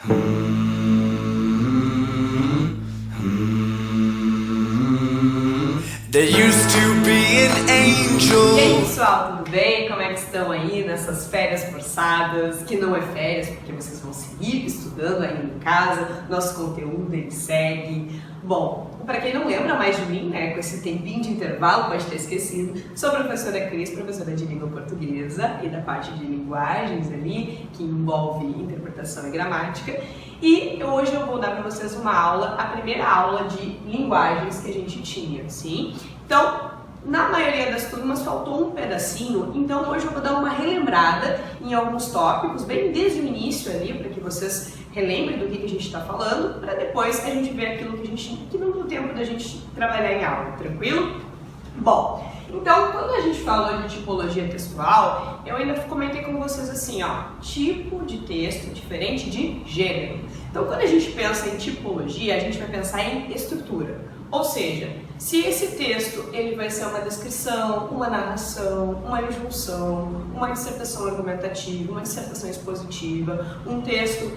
There used to be an angel. E aí, pessoal, tudo bem? Como é que estão aí nessas férias forçadas? Que não é férias, porque vocês vão seguir estudando aí em casa, nosso conteúdo ele segue. Bom, para quem não lembra mais de mim, né, com esse tempinho de intervalo, pode ter esquecido, sou a professora Cris, professora de língua portuguesa e da parte de linguagens ali, que envolve interpretação e gramática. E hoje eu vou dar para vocês uma aula, a primeira aula de linguagens que a gente tinha, sim? Então, na maioria das turmas faltou um pedacinho, então hoje eu vou dar uma relembrada em alguns tópicos, bem desde o início ali, para que vocês relembrem do que a gente está falando, para depois a gente ver aquilo que não deu tempo da gente trabalhar em aula, tranquilo? Bom, então quando a gente falou de tipologia textual, eu ainda comentei com vocês assim, ó, tipo de texto diferente de gênero. Então quando a gente pensa em tipologia, a gente vai pensar em estrutura. Ou seja, se esse texto ele vai ser uma descrição, uma narração, uma injunção, uma dissertação argumentativa, uma dissertação expositiva, um texto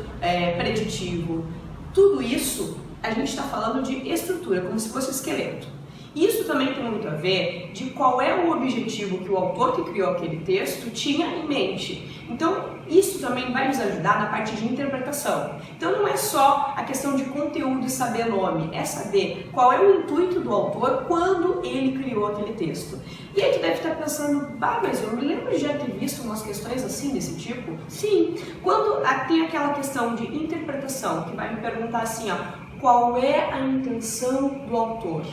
preditivo, tudo isso a gente está falando de estrutura, como se fosse um esqueleto. Isso também tem muito a ver de qual é o objetivo que o autor que criou aquele texto tinha em mente. Então, isso também vai nos ajudar na parte de interpretação. Então, não é só a questão de conteúdo e saber nome, é saber qual é o intuito do autor quando ele criou aquele texto. E aí tu deve estar pensando, mas eu me lembro de já ter visto umas questões assim, desse tipo? Sim, quando tem aquela questão de interpretação, que vai me perguntar assim, ó, qual é a intenção do autor?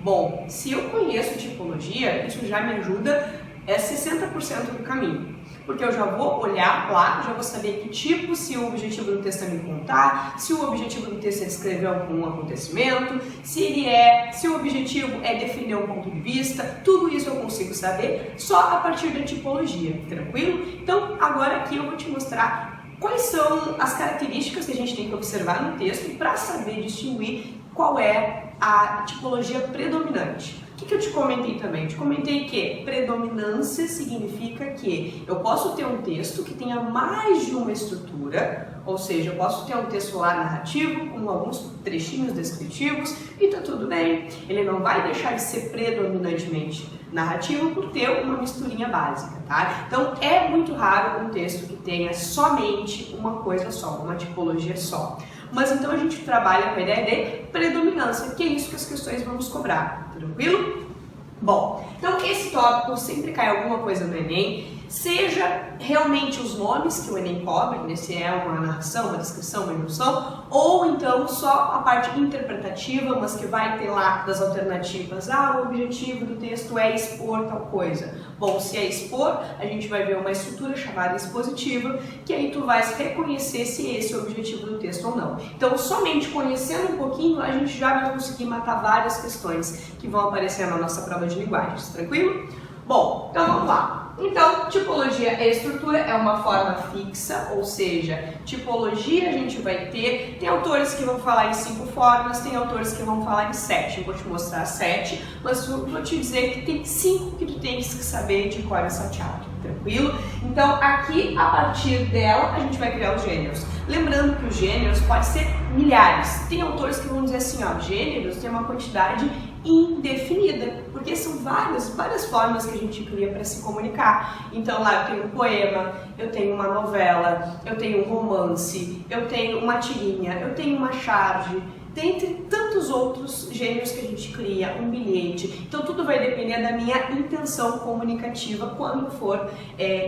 Bom, se eu conheço tipologia, isso já me ajuda 60% do caminho. Porque eu já vou olhar lá, já vou saber que tipo, se o objetivo do texto é me contar, se o objetivo do texto é descrever algum acontecimento, se o objetivo é definir um ponto de vista, tudo isso eu consigo saber só a partir da tipologia, tranquilo? Então, agora aqui eu vou te mostrar quais são as características que a gente tem que observar no texto para saber distinguir qual é a tipologia predominante. O que eu te comentei também? Eu te comentei que predominância significa que eu posso ter um texto que tenha mais de uma estrutura, ou seja, eu posso ter um texto lá narrativo, com alguns trechinhos descritivos, e tá tudo bem. Ele não vai deixar de ser predominantemente narrativo por ter uma misturinha básica, tá? Então, é muito raro um texto que tenha somente uma coisa só, uma tipologia só. Mas então a gente trabalha com a ideia de predominância, que é isso que as questões vão nos cobrar, tranquilo? Bom, então esse tópico sempre cai alguma coisa no Enem, seja realmente os nomes que o Enem cobre, se é uma narração, uma descrição, uma introdução, ou então só a parte interpretativa, mas que vai ter lá das alternativas, o objetivo do texto é expor tal coisa. Bom, se é expor, a gente vai ver uma estrutura chamada expositiva, que aí tu vais reconhecer se esse é o objetivo do texto ou não. Então, somente conhecendo um pouquinho, a gente já vai conseguir matar várias questões que vão aparecer na nossa prova de linguagens, tranquilo? Bom, então vamos lá. Então, tipologia é estrutura, é uma forma fixa, ou seja, tipologia a gente vai ter, tem autores que vão falar em 5 formas, tem autores que vão falar em 7, eu vou te mostrar 7, mas eu vou te dizer que tem 5 que tu tem que saber de cor e salteado, tranquilo? Então, aqui, a partir dela, a gente vai criar os gêneros. Lembrando que os gêneros podem ser milhares, tem autores que vão dizer assim, ó, gêneros tem uma quantidade indefinida, porque são várias formas que a gente cria para se comunicar. Então lá eu tenho um poema, eu tenho uma novela, eu tenho um romance, eu tenho uma tirinha, eu tenho uma charge, dentre tantos outros gêneros que a gente cria, um bilhete. Então tudo vai depender da minha intenção comunicativa quando for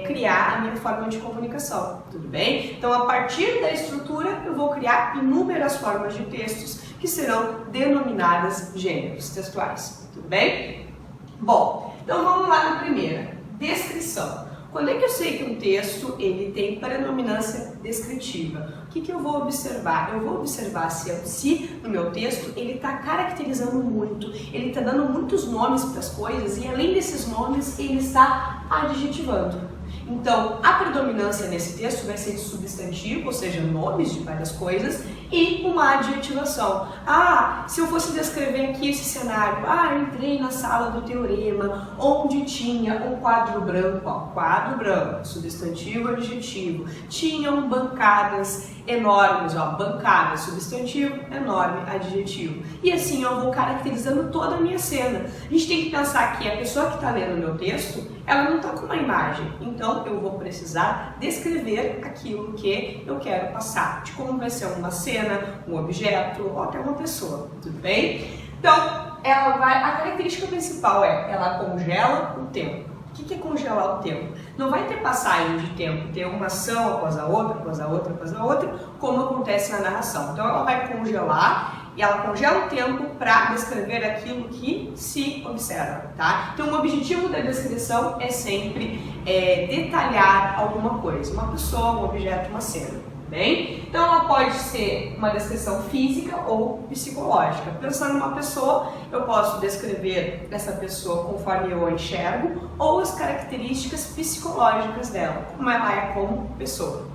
criar a minha forma de comunicação, tudo bem? Então a partir da estrutura eu vou criar inúmeras formas de textos que serão denominadas gêneros textuais, tudo bem? Bom, então vamos lá na primeira, descrição. Quando é que eu sei que um texto ele tem predominância descritiva? O que eu vou observar? Eu vou observar se no meu texto ele está caracterizando muito, ele está dando muitos nomes para as coisas e além desses nomes ele está adjetivando. Então, a predominância nesse texto vai ser de substantivo, ou seja, nomes de várias coisas, e uma adjetivação. Se eu fosse descrever aqui esse cenário, entrei na sala do teorema, onde tinha um quadro branco, quadro branco, substantivo, adjetivo, tinham bancadas enormes, ó, bancada, substantivo, enorme, adjetivo. E assim eu vou caracterizando toda a minha cena. A gente tem que pensar que a pessoa que está lendo o meu texto, ela não está com uma imagem, então eu vou precisar descrever aquilo que eu quero passar, de como vai ser uma cena, um objeto ou até uma pessoa, tudo bem? Então, a característica principal ela congela o tempo. O que é congelar o tempo? Não vai ter passagem de tempo, ter uma ação após a outra, após a outra, após a outra, como acontece na narração. Então ela vai congelar e ela congela o tempo para descrever aquilo que se observa, tá? Então o objetivo da descrição é sempre detalhar alguma coisa, uma pessoa, um objeto, uma cena. Bem? Então ela pode ser uma descrição física ou psicológica. Pensando numa pessoa, eu posso descrever essa pessoa conforme eu a enxergo ou as características psicológicas dela, como ela é como pessoa.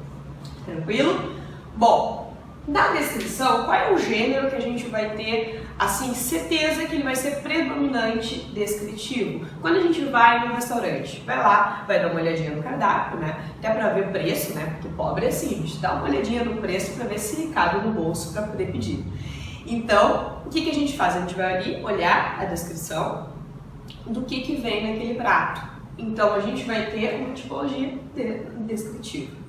Tranquilo? Bom, na descrição, qual é o gênero que a gente vai ter, assim, certeza que ele vai ser predominante descritivo? Quando a gente vai no restaurante, vai lá, vai dar uma olhadinha no cardápio, né? Até pra ver preço, né? Porque pobre é assim, a gente dá uma olhadinha no preço pra ver se cabe no bolso pra poder pedir. Então, o que a gente faz? A gente vai ali olhar a descrição do que vem naquele prato. Então, a gente vai ter uma tipologia descritiva.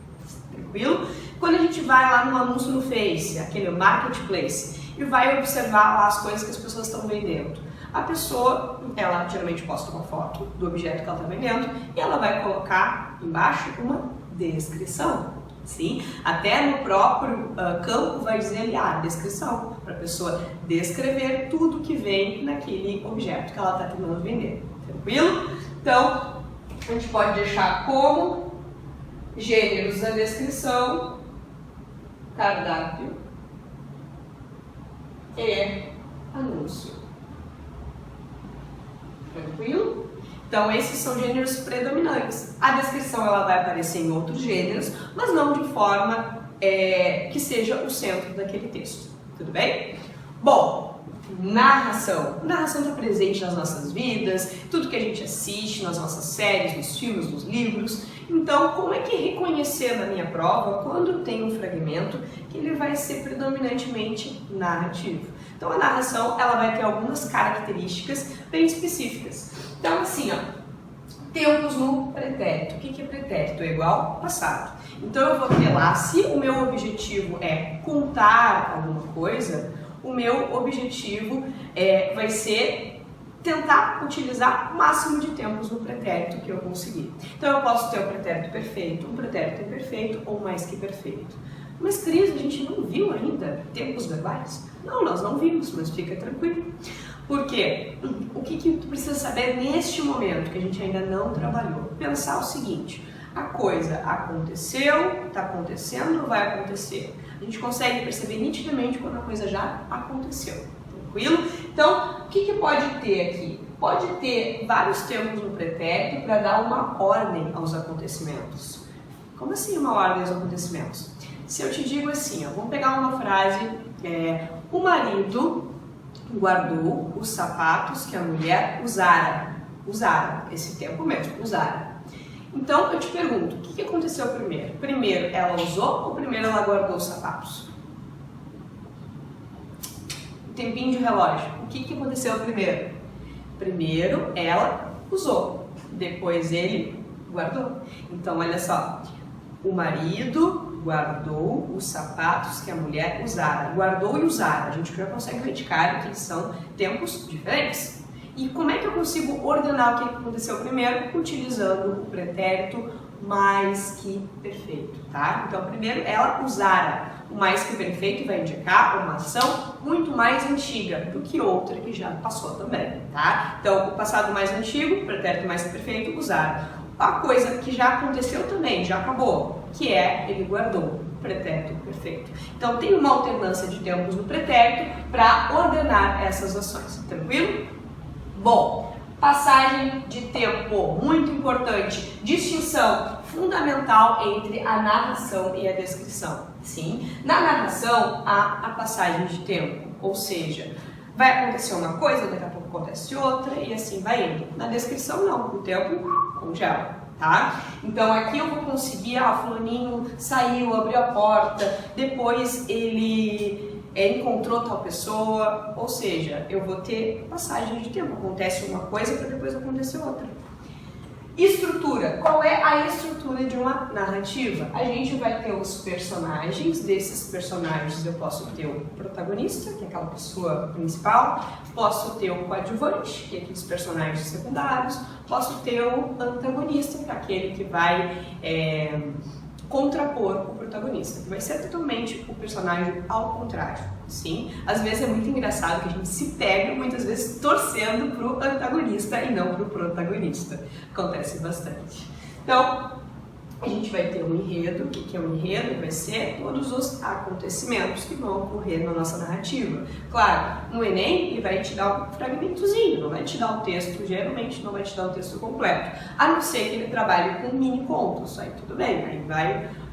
Tranquilo? Quando a gente vai lá no anúncio no Face, aquele marketplace, e vai observar lá as coisas que as pessoas estão vendendo. A pessoa, ela geralmente posta uma foto do objeto que ela está vendendo e ela vai colocar embaixo uma descrição. Sim? Até no próprio campo vai dizer ali a descrição, para a pessoa descrever tudo que vem naquele objeto que ela está tentando vender. Tranquilo? Então, a gente pode deixar como gêneros da descrição, cardápio e anúncio. Tranquilo? Então esses são gêneros predominantes. A descrição ela vai aparecer em outros gêneros, mas não de forma que seja o centro daquele texto. Tudo bem? Bom, narração. Narração está presente nas nossas vidas, tudo que a gente assiste, nas nossas séries, nos filmes, nos livros. Então, como é que reconhecer na minha prova quando tem um fragmento que ele vai ser predominantemente narrativo? Então, a narração ela vai ter algumas características bem específicas. Então, assim, ó, tempos no pretérito. O que é pretérito? É igual passado. Então, eu vou ter lá, se o meu objetivo é contar alguma coisa, o meu objetivo vai ser tentar utilizar o máximo de tempos no pretérito que eu conseguir. Então eu posso ter um pretérito perfeito, um pretérito imperfeito ou mais que perfeito. Mas, Cris, a gente não viu ainda tempos verbais? Não, nós não vimos, mas fica tranquilo. Por quê? O que tu precisa saber neste momento que a gente ainda não trabalhou? Pensar o seguinte, a coisa aconteceu, está acontecendo ou vai acontecer? A gente consegue perceber nitidamente quando a coisa já aconteceu. Tranquilo? Então, o que pode ter aqui? Pode ter vários tempos no pretérito para dar uma ordem aos acontecimentos. Como assim uma ordem aos acontecimentos? Se eu te digo assim, ó, vamos pegar uma frase, o marido guardou os sapatos que a mulher usara. Usara, esse tempo mesmo, usara. Então, eu te pergunto, o que aconteceu primeiro? Primeiro ela usou ou primeiro ela guardou os sapatos? Tempinho de relógio. O que aconteceu primeiro? Primeiro ela usou, depois ele guardou. Então, olha só, o marido guardou os sapatos que a mulher usara. Guardou e usara, a gente já consegue verificar que eles são tempos diferentes. E como é que eu consigo ordenar o que aconteceu primeiro? Utilizando o pretérito mais que perfeito, tá? Então, primeiro ela usara. O mais que perfeito vai indicar uma ação muito mais antiga do que outra que já passou também, tá? Então, o passado mais antigo, pretérito mais que perfeito, usara. A coisa que já aconteceu também, já acabou, que é ele guardou, pretérito perfeito. Então, tem uma alternância de tempos no pretérito para ordenar essas ações, tranquilo? Bom, passagem de tempo, muito importante, distinção fundamental entre a narração e a descrição. Sim, na narração há a passagem de tempo, ou seja, vai acontecer uma coisa, daqui a pouco acontece outra e assim vai indo. Na descrição não, o tempo congela. tá? Então aqui eu vou conseguir, fulaninho saiu, abriu a porta, depois ele encontrou tal pessoa, ou seja, eu vou ter passagem de tempo, acontece uma coisa para depois acontecer outra. Estrutura. Qual é a estrutura de uma narrativa? A gente vai ter os personagens, desses personagens eu posso ter o protagonista, que é aquela pessoa principal, posso ter o coadjuvante, que é aqueles personagens secundários, posso ter o antagonista, que é aquele que vai contrapor o protagonista, que vai ser totalmente o personagem ao contrário, sim? Às vezes é muito engraçado que a gente se pega muitas vezes torcendo pro antagonista e não pro protagonista. Acontece bastante. Então, a gente vai ter um enredo. O que é um enredo? Vai ser todos os acontecimentos que vão ocorrer na nossa narrativa. Claro, no Enem ele vai te dar um fragmentozinho, não vai te dar o texto, geralmente não vai te dar o texto completo, a não ser que ele trabalhe com mini contos, aí tudo bem, aí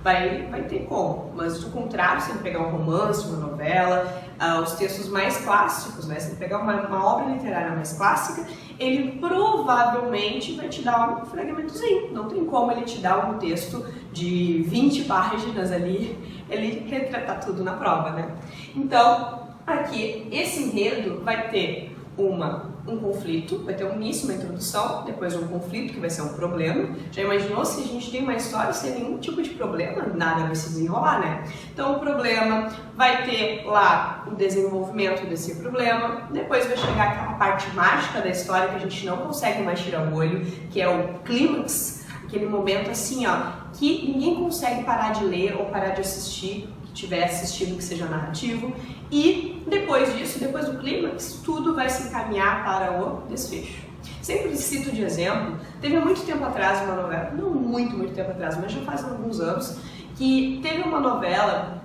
vai ter como, mas do contrário, se ele pegar um romance, uma novela, os textos mais clássicos, né? Se ele pegar uma obra literária mais clássica, ele provavelmente vai te dar um fragmentozinho, não tem como ele te dar um texto de 20 páginas ali, ele retratar tudo na prova, né? Então, aqui, esse enredo vai ter um conflito, vai ter um início, uma introdução, depois um conflito, que vai ser um problema. Já imaginou se a gente tem uma história sem nenhum tipo de problema? Nada vai se desenrolar, né? Então o problema vai ter lá o desenvolvimento desse problema, depois vai chegar aquela parte mágica da história que a gente não consegue mais tirar o olho, que é o clímax, aquele momento assim, que ninguém consegue parar de ler ou parar de assistir, estiver assistindo, que seja narrativo, e depois disso, depois do clímax, tudo vai se encaminhar para o desfecho. Sempre cito de exemplo, teve há muito tempo atrás uma novela, não muito tempo atrás, mas já faz alguns anos, que teve uma novela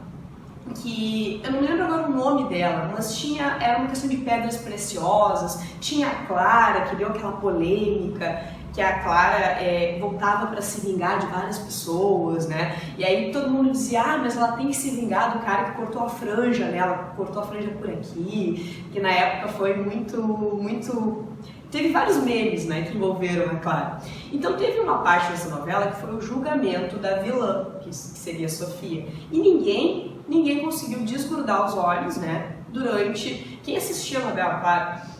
que, eu não lembro agora o nome dela, mas era uma questão de pedras preciosas, tinha a Clara, que deu aquela polêmica, que a Clara voltava para se vingar de várias pessoas, né? E aí todo mundo dizia, mas ela tem que se vingar do cara que cortou a franja, né? Ela cortou a franja por aqui, que na época foi muito... Teve vários memes, né, que envolveram a Clara. Então teve uma parte dessa novela que foi o julgamento da vilã, que seria a Sofia. E ninguém conseguiu desgrudar os olhos, né, durante... Quem assistia a novela, claro,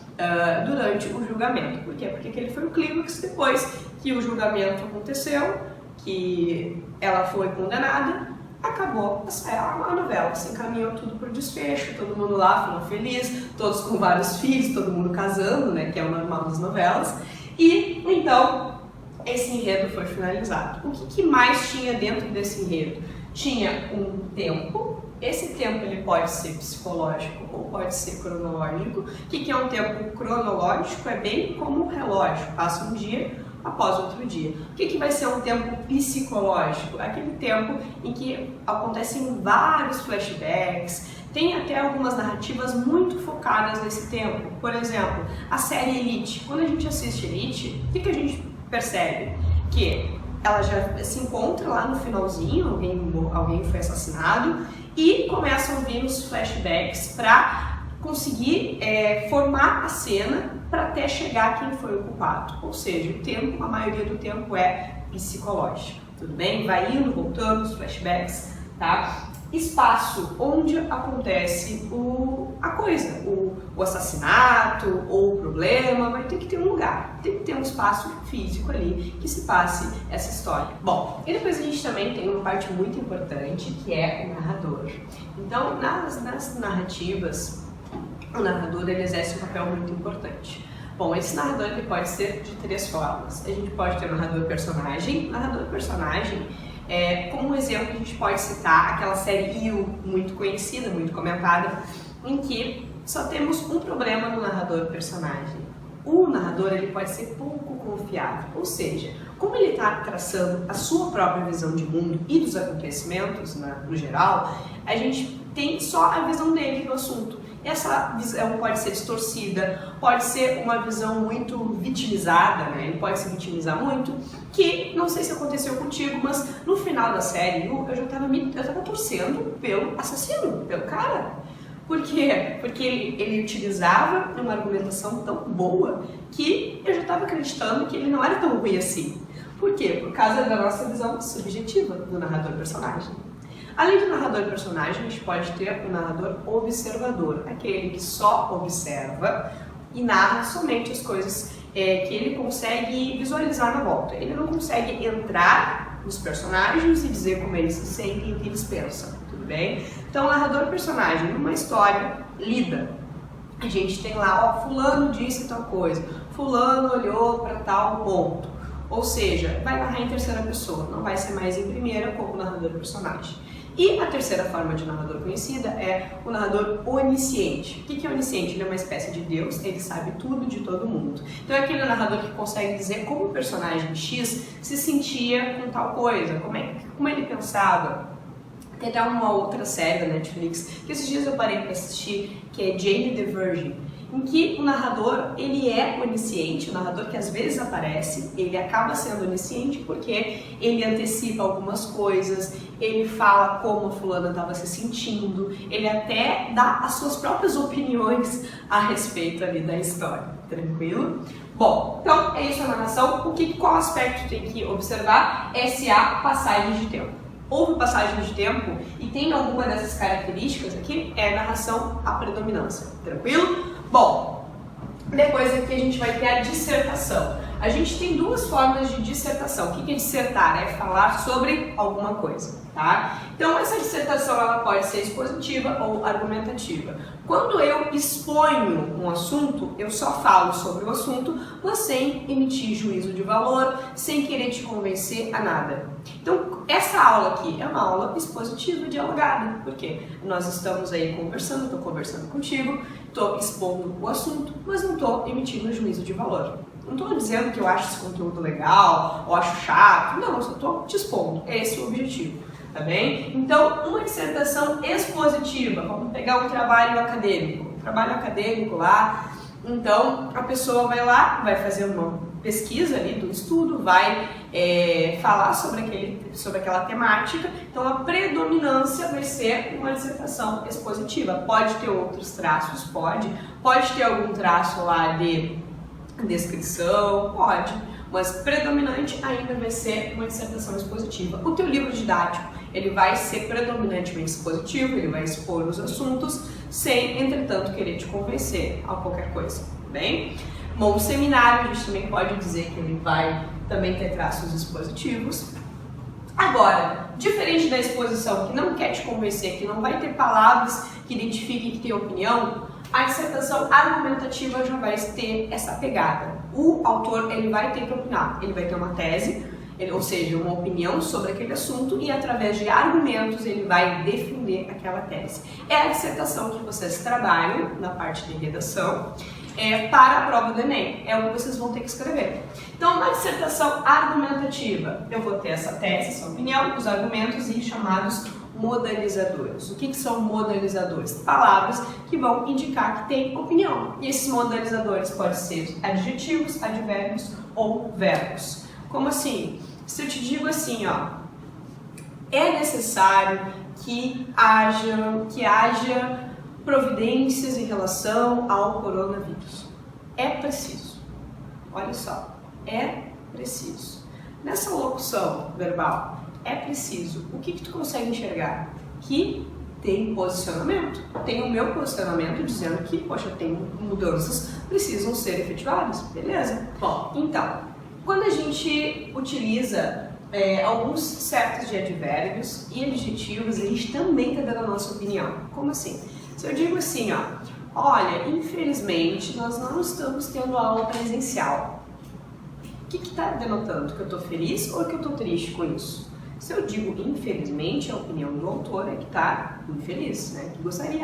durante o julgamento. Por quê? Porque aquele foi o clímax. Depois que o julgamento aconteceu, que ela foi condenada, acabou a novela, se encaminhou tudo para o desfecho, todo mundo lá ficou feliz, todos com vários filhos, todo mundo casando, né, que é o normal das novelas, e então esse enredo foi finalizado. O que mais tinha dentro desse enredo? Tinha um tempo. Esse tempo ele pode ser psicológico ou pode ser cronológico. O que é um tempo cronológico? É bem como um relógio, passa um dia após outro dia. O que vai ser um tempo psicológico? Aquele tempo em que acontecem vários flashbacks, tem até algumas narrativas muito focadas nesse tempo. Por exemplo, a série Elite. Quando a gente assiste Elite, o que a gente percebe? Que ela já se encontra lá no finalzinho, alguém foi assassinado, e começam a vir os flashbacks para conseguir formar a cena para até chegar a quem foi o culpado. Ou seja, o tempo, a maioria do tempo é psicológico. Tudo bem? Vai indo, voltando, os flashbacks, tá? Espaço onde acontece a coisa, o assassinato ou o problema, vai ter que ter um lugar, tem que ter um espaço físico ali que se passe essa história. Bom, e depois a gente também tem uma parte muito importante que é o narrador. Então, nas narrativas, o narrador ele exerce um papel muito importante. Bom, esse narrador ele pode ser de 3 formas. A gente pode ter o narrador-personagem. Narrador-personagem, como exemplo, a gente pode citar aquela série You, muito conhecida, muito comentada, em que só temos um problema no narrador-personagem. O narrador ele pode ser pouco confiável, ou seja, como ele está traçando a sua própria visão de mundo e dos acontecimentos, no geral, a gente tem só a visão dele do assunto. Essa visão pode ser distorcida, pode ser uma visão muito vitimizada, né? Ele pode se vitimizar muito, que não sei se aconteceu contigo, mas no final da série eu já estava torcendo pelo assassino, pelo cara. Por quê? Porque ele utilizava uma argumentação tão boa que eu já estava acreditando que ele não era tão ruim assim. Por quê? Por causa da nossa visão subjetiva do narrador-personagem. Além do narrador-personagem, a gente pode ter o narrador observador, aquele que só observa e narra somente as coisas que ele consegue visualizar na volta. Ele não consegue entrar nos personagens e dizer como eles se sentem e o que eles pensam, tudo bem? Então, o narrador-personagem, numa história lida, a gente tem lá, ó, fulano disse tal coisa, fulano olhou para tal ponto. Ou seja, vai narrar em terceira pessoa, não vai ser mais em primeira como narrador-personagem. E a terceira forma de narrador conhecida é o narrador onisciente. O que é onisciente? Ele é uma espécie de Deus, ele sabe tudo de todo mundo. Então é aquele narrador que consegue dizer como o personagem X se sentia com tal coisa, como ele pensava. Tem até uma outra série da Netflix, que esses dias eu parei para assistir, que é Jane the Virgin, em que o narrador, ele é onisciente, o narrador que às vezes aparece, ele acaba sendo onisciente porque ele antecipa algumas coisas, ele fala como a fulana estava se sentindo, ele até dá as suas próprias opiniões a respeito ali da história, tranquilo? Bom, então é isso a narração. Qual aspecto tem que observar? Se há passagem de tempo. Houve passagem de tempo e tem alguma dessas características aqui, é narração à predominância, tranquilo? Bom, depois aqui a gente vai ter a dissertação. A gente tem duas formas de dissertação. O que é dissertar? É falar sobre alguma coisa, tá? Então essa dissertação ela pode ser expositiva ou argumentativa. Quando eu exponho um assunto, eu só falo sobre o assunto, mas sem emitir juízo de valor, sem querer te convencer a nada. Então essa aula aqui é uma aula expositiva, dialogada, porque nós estamos aí conversando, estou conversando contigo, estou expondo o assunto, mas não estou emitindo juízo de valor. Não estou dizendo que eu acho esse conteúdo legal, ou acho chato, não, eu só estou te expondo, é esse o objetivo, tá bem? Então, uma dissertação expositiva, vamos pegar um trabalho acadêmico lá, então a pessoa vai lá, vai fazer uma pesquisa ali do estudo, vai falar sobre aquela temática, então a predominância vai ser uma dissertação expositiva. Pode ter outros traços, pode ter algum traço lá de descrição, pode, mas predominante ainda vai ser uma dissertação expositiva. O teu livro didático, ele vai ser predominantemente expositivo, ele vai expor os assuntos, sem, entretanto, querer te convencer a qualquer coisa, bem? Bom, o seminário, a gente também pode dizer que ele vai também ter traços expositivos. Agora, diferente da exposição que não quer te convencer, que não vai ter palavras que identifiquem que tem opinião, a dissertação argumentativa já vai ter essa pegada. O autor ele vai ter que opinar, ele vai ter uma tese, ou seja, uma opinião sobre aquele assunto e através de argumentos ele vai defender aquela tese. É a dissertação que vocês trabalham na parte de redação para a prova do Enem, é o que vocês vão ter que escrever. Então, na dissertação argumentativa, eu vou ter essa tese, essa opinião, os argumentos e chamados modalizadores. O que são modalizadores? Palavras que vão indicar que tem opinião. E esses modalizadores podem ser adjetivos, advérbios ou verbos. Como assim? Se eu te digo assim, ó, é necessário que haja providências em relação ao coronavírus. É preciso. Olha só, é preciso. Nessa locução verbal, é preciso. O que tu consegue enxergar? Que tem posicionamento. Tem o meu posicionamento dizendo que, poxa, tem mudanças, precisam ser efetivadas. Beleza? Bom, então, quando a gente utiliza alguns certos de advérbios e adjetivos, a gente também está dando a nossa opinião. Como assim? Se eu digo assim, ó, olha, infelizmente nós não estamos tendo aula presencial. O que está denotando? Que eu estou feliz ou que eu estou triste com isso? Se eu digo infelizmente, a opinião do autor é que está infeliz, né? Que gostaria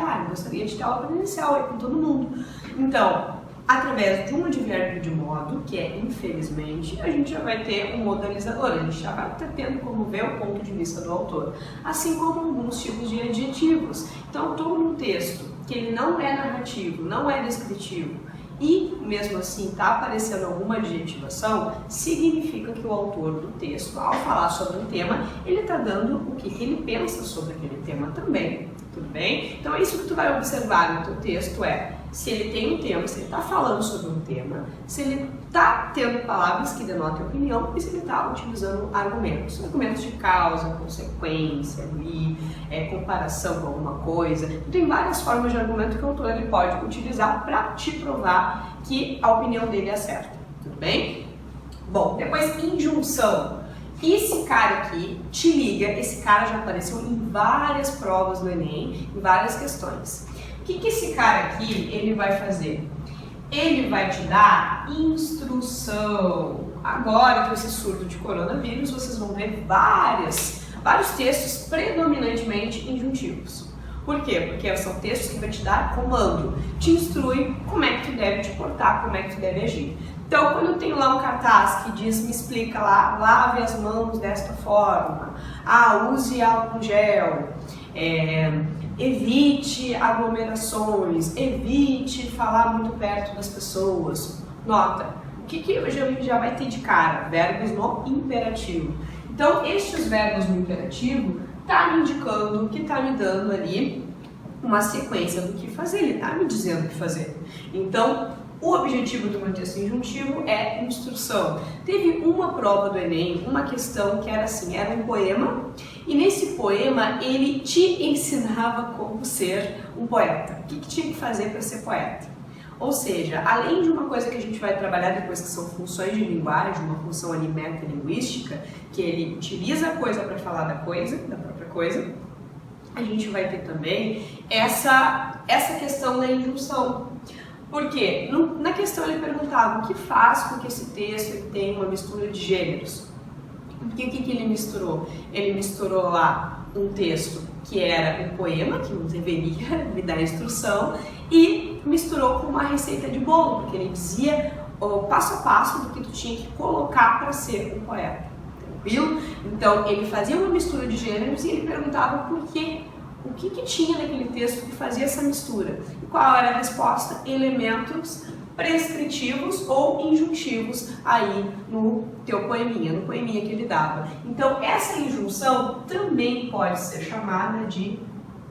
de ter aula presencial aí com todo mundo. Então, através de um advérbio de modo, que é infelizmente, a gente já vai ter um modalizador, a gente já vai estar tendo como ver o ponto de vista do autor. Assim como alguns tipos de adjetivos. Então, todo um texto que ele não é narrativo, não é descritivo, e mesmo assim está aparecendo alguma adjetivação, significa que o autor do texto, ao falar sobre um tema, ele está dando o que ele pensa sobre aquele tema também, tudo bem? Então é isso que tu vai observar no teu texto, se ele tem um tema, se ele está falando sobre um tema, se ele está tendo palavras que denotam opinião e se ele está utilizando argumentos de causa, consequência, comparação com alguma coisa. Tem várias formas de argumento que o autor ele pode utilizar para te provar que a opinião dele é certa, tudo bem? Bom, depois injunção. Esse cara aqui te liga, esse cara já apareceu em várias provas do Enem, em várias questões. O que esse cara aqui ele vai fazer? Ele vai te dar instrução. Agora, com esse surto de coronavírus, vocês vão ver vários textos predominantemente injuntivos. Por quê? Porque são textos que vai te dar comando, te instrui como é que tu deve te portar, como é que tu deve agir. Então, quando eu tenho lá um cartaz que diz, me explica lá, lave as mãos desta forma, use álcool gel, evite aglomerações, evite falar muito perto das pessoas. Nota, o que já vai ter de cara? Verbos no imperativo. Então, estes verbos no imperativo tá me indicando que tá me dando ali uma sequência do que fazer, ele tá me dizendo o que fazer. Então, o objetivo do meu texto injuntivo é instrução. Teve uma prova do Enem, uma questão que era assim, era um poema, e nesse poema ele te ensinava como ser um poeta. O que tinha que fazer para ser poeta? Ou seja, além de uma coisa que a gente vai trabalhar depois, que são funções de linguagem, uma função ali metalinguística, que ele utiliza a coisa para falar da própria coisa, a gente vai ter também essa questão da injunção. Porque na questão ele perguntava o que faz com que esse texto ele tenha uma mistura de gêneros. Porque o que ele misturou? Ele misturou lá um texto que era um poema, que não deveria me dar instrução, e misturou com uma receita de bolo, porque ele dizia o passo a passo do que tu tinha que colocar para ser um poeta. Tranquilo? Então ele fazia uma mistura de gêneros e ele perguntava por quê. O que tinha naquele texto que fazia essa mistura? E qual era a resposta? Elementos prescritivos ou injuntivos aí no teu poeminha, no poeminha que ele dava. Então, essa injunção também pode ser chamada de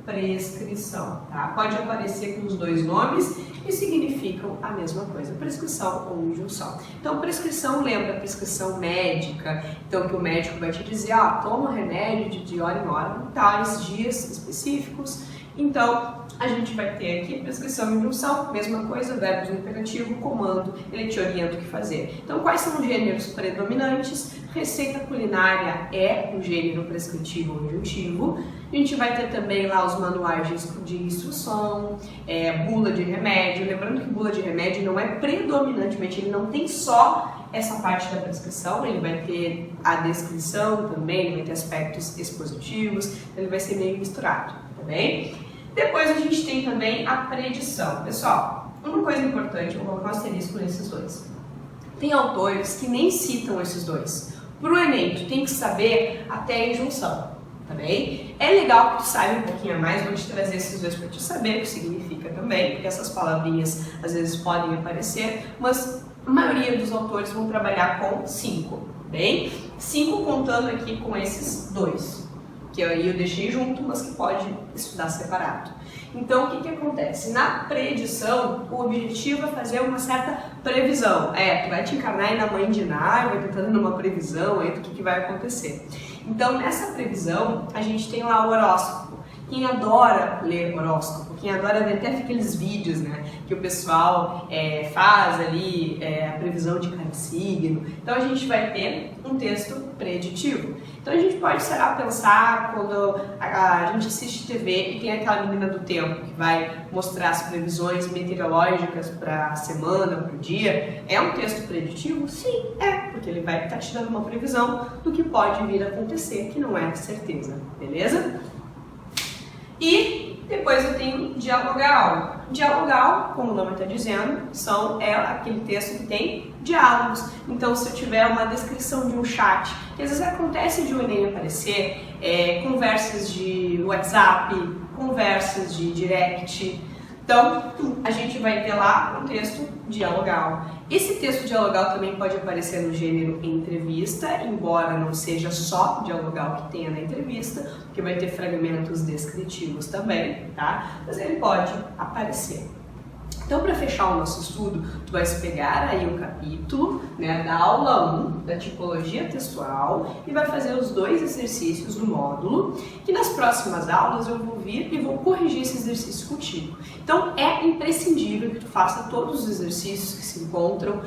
prescrição, tá? Pode aparecer com os dois nomes e significam a mesma coisa, prescrição ou injunção. Então, prescrição lembra prescrição médica, então que o médico vai te dizer, toma remédio de hora em hora, em tais dias específicos. Então, a gente vai ter aqui prescrição e injunção, mesma coisa, verbos no imperativo, comando, ele te orienta o que fazer. Então, quais são os gêneros predominantes? Receita culinária é um gênero prescritivo ou injuntivo. A gente vai ter também lá os manuais de instrução, bula de remédio. Lembrando que bula de remédio não é predominantemente, ele não tem só essa parte da prescrição, ele vai ter a descrição também, ele vai ter aspectos expositivos, ele vai ser meio misturado, tá bem? Depois a gente tem também a predição. Pessoal, uma coisa importante, eu vou colocar um asterisco nesses dois. Tem autores que nem citam esses dois. Para o Enem, tu tem que saber até a injunção, tá bem? É legal que tu saiba um pouquinho a mais, vou te trazer esses dois para te saber o que significa também, porque essas palavrinhas às vezes podem aparecer, mas a maioria dos autores vão trabalhar com 5, tá bem? 5 contando aqui com esses dois, que aí eu deixei junto, mas que pode estudar separado. Então, o que acontece? Na predição, o objetivo é fazer uma certa previsão. Tu vai te encarnar aí na mãe de Ná, vai tentando numa previsão aí do que vai acontecer. Então, nessa previsão, a gente tem lá o horóscopo. Quem adora ler horóscopo, quem adora ver até aqueles vídeos, né, que o pessoal faz ali a previsão de cada signo. Então, a gente vai ter um texto preditivo. Então, a gente pode, pensar quando a gente assiste TV e tem aquela menina do tempo que vai mostrar as previsões meteorológicas para a semana, para o dia. É um texto preditivo? Sim, porque ele vai estar te dando uma previsão do que pode vir a acontecer, que não é certeza, beleza? E depois eu tenho dialogal. Dialogal, como o nome está dizendo, é aquele texto que tem diálogos. Então, se eu tiver uma descrição de um chat, que às vezes acontece de um Enem aparecer, conversas de WhatsApp, conversas de direct. Então, a gente vai ter lá um texto dialogal. Esse texto dialogal também pode aparecer no gênero entrevista, embora não seja só dialogal que tenha na entrevista, porque vai ter fragmentos descritivos também, tá? Mas ele pode aparecer. Então, para fechar o nosso estudo, tu vai pegar aí o capítulo, né, da aula 1, da tipologia textual, e vai fazer os 2 exercícios do módulo, que nas próximas aulas eu vou vir e vou corrigir esse exercício contigo. Então, é imprescindível que tu faça todos os exercícios que se encontram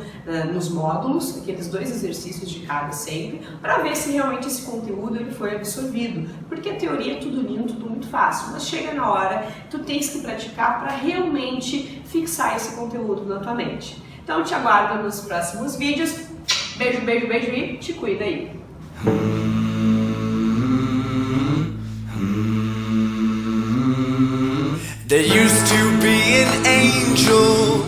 nos módulos, aqueles 2 exercícios de cada sempre, para ver se realmente esse conteúdo ele foi absorvido, porque a teoria é tudo lindo, tudo muito fácil, mas chega na hora, tu tens que praticar para realmente fixar esse conteúdo na tua mente. Então, eu te aguardo nos próximos vídeos. Beijo, beijo, beijo e te cuida aí! There used to be an angel